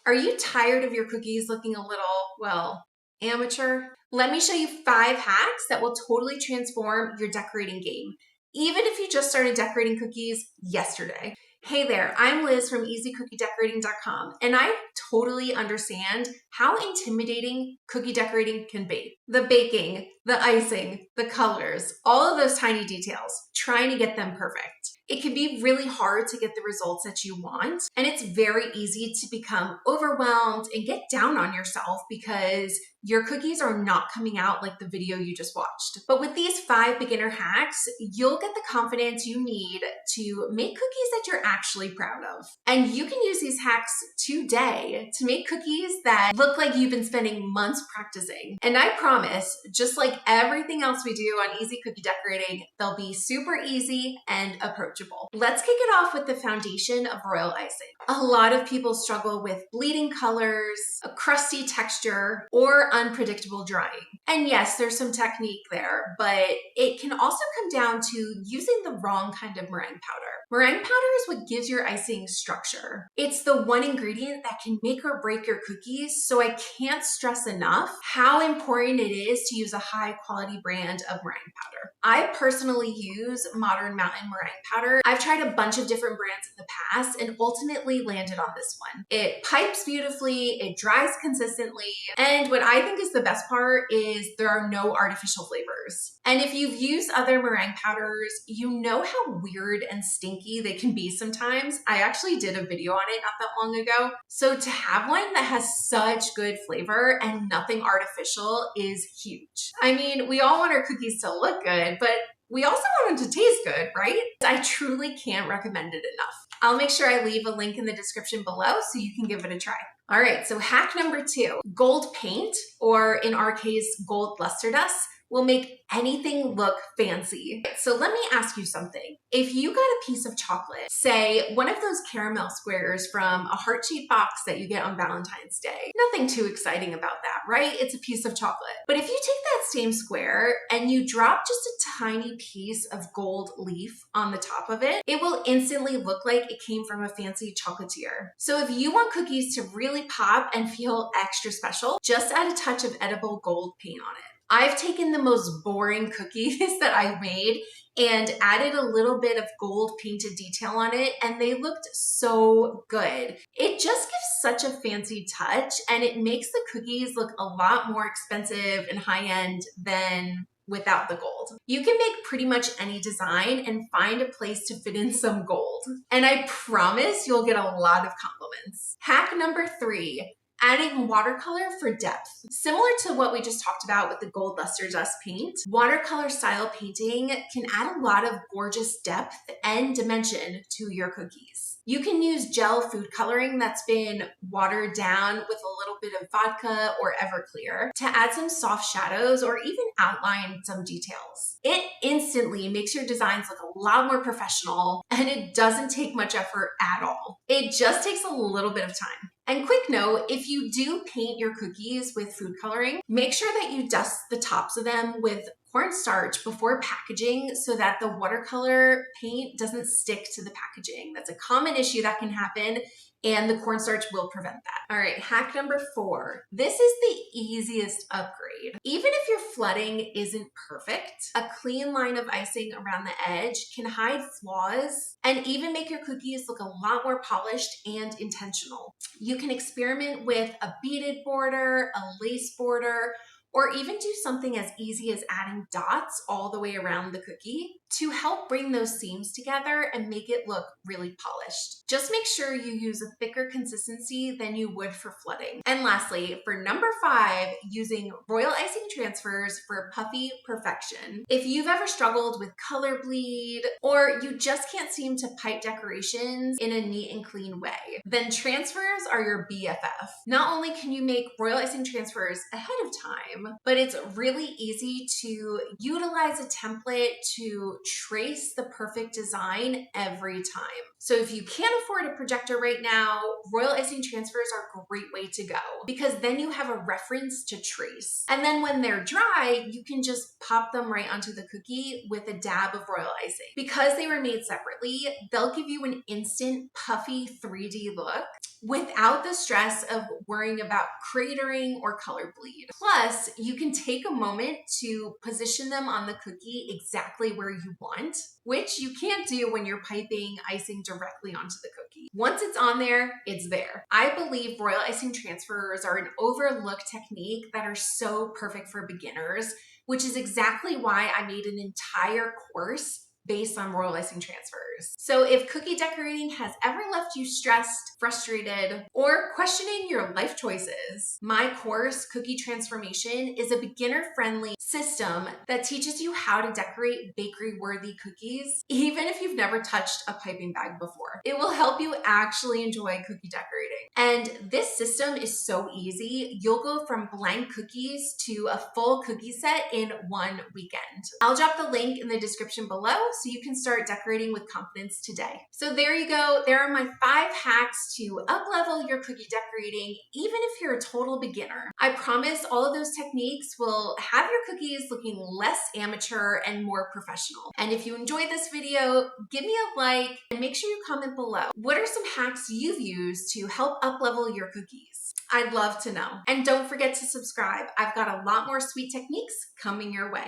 Are you tired of your cookies looking a little, well, amateur? Let me show you 5 hacks that will totally transform your decorating game, even if you just started decorating cookies yesterday. Hey there, I'm Liz from easycookiedecorating.com, and I totally understand how intimidating cookie decorating can be. The baking, the icing, the colors, all of those tiny details, trying to get them perfect. It can be really hard to get the results that you want, and it's very easy to become overwhelmed and get down on yourself because your cookies are not coming out like the video you just watched. But with these 5 beginner hacks, you'll get the confidence you need to make cookies that you're actually proud of. And you can use these hacks today to make cookies that look like you've been spending months practicing. And I promise, just like everything else we do on Easy Cookie Decorating, they'll be super easy and approachable. Let's kick it off with the foundation of royal icing. A lot of people struggle with bleeding colors, a crusty texture, or unpredictable drying. And yes, there's some technique there, but it can also come down to using the wrong kind of meringue powder. Meringue powder is what gives your icing structure. It's the one ingredient that can make or break your cookies, so I can't stress enough how important it is to use a high quality brand of meringue powder. I personally use Modern Mountain meringue powder. I've tried a bunch of different brands in the past and ultimately landed on this one. It pipes beautifully, it dries consistently, and what I think is the best part is there are no artificial flavors. And if you've used other meringue powders, you know how weird and stinky they can be sometimes. I actually did a video on it not that long ago. So to have one that has such good flavor and nothing artificial is huge. I mean, we all want our cookies to look good, but we also want them to taste good, right? I truly can't recommend it enough. I'll make sure I leave a link in the description below so you can give it a try. All right, so hack number 2, gold paint, or in our case, gold luster dust, will make anything look fancy. So let me ask you something. If you got a piece of chocolate, say one of those caramel squares from a heart-shaped box that you get on Valentine's Day, nothing too exciting about that, right? It's a piece of chocolate. But if you take that same square and you drop just a tiny piece of gold leaf on the top of it, it will instantly look like it came from a fancy chocolatier. So if you want cookies to really pop and feel extra special, just add a touch of edible gold paint on it. I've taken the most boring cookies that I've made and added a little bit of gold painted detail on it, and they looked so good. It just gives such a fancy touch, and it makes the cookies look a lot more expensive and high-end than without the gold. You can make pretty much any design and find a place to fit in some gold. And I promise you'll get a lot of compliments. Hack number 3. Adding watercolor for depth. Similar to what we just talked about with the gold luster dust paint, watercolor style painting can add a lot of gorgeous depth and dimension to your cookies. You can use gel food coloring that's been watered down with a little bit of vodka or Everclear to add some soft shadows or even outline some details. It instantly makes your designs look a lot more professional, and it doesn't take much effort at all. It just takes a little bit of time. And quick note, if you do paint your cookies with food coloring, make sure that you dust the tops of them with cornstarch before packaging so that the watercolor paint doesn't stick to the packaging. That's a common issue that can happen, and the cornstarch will prevent that. All right, hack number 4. This is the easiest upgrade. Even if your flooding isn't perfect, a clean line of icing around the edge can hide flaws and even make your cookies look a lot more polished and intentional. You can experiment with a beaded border, a lace border, or even do something as easy as adding dots all the way around the cookie to help bring those seams together and make it look really polished. Just make sure you use a thicker consistency than you would for flooding. And lastly, for number 5, using royal icing transfers for puffy perfection. If you've ever struggled with color bleed, or you just can't seem to pipe decorations in a neat and clean way, then transfers are your BFF. Not only can you make royal icing transfers ahead of time, but it's really easy to utilize a template to trace the perfect design every time. So if you can't afford a projector right now, royal icing transfers are a great way to go because then you have a reference to trace. And then when they're dry, you can just pop them right onto the cookie with a dab of royal icing. Because they were made separately, they'll give you an instant puffy 3D look without the stress of worrying about cratering or color bleed. Plus, you can take a moment to position them on the cookie exactly where you want, which you can't do when you're piping icing directly onto the cookie. Once it's on there, it's there. I believe royal icing transfers are an overlooked technique that are so perfect for beginners, which is exactly why I made an entire course based on royal icing transfers. So if cookie decorating has ever left you stressed, frustrated, or questioning your life choices, my course, Cookie Transformation, is a beginner-friendly system that teaches you how to decorate bakery-worthy cookies, even if you've never touched a piping bag before. It will help you actually enjoy cookie decorating. And this system is so easy. You'll go from blank cookies to a full cookie set in one weekend. I'll drop the link in the description below so you can start decorating with confidence today. So there you go. There are my 5 hacks to up-level your cookie decorating, even if you're a total beginner. I promise all of those techniques will have your cookies looking less amateur and more professional. And if you enjoyed this video, give me a like and make sure you comment below. What are some hacks you've used to help up-level your cookies? I'd love to know. And don't forget to subscribe. I've got a lot more sweet techniques coming your way.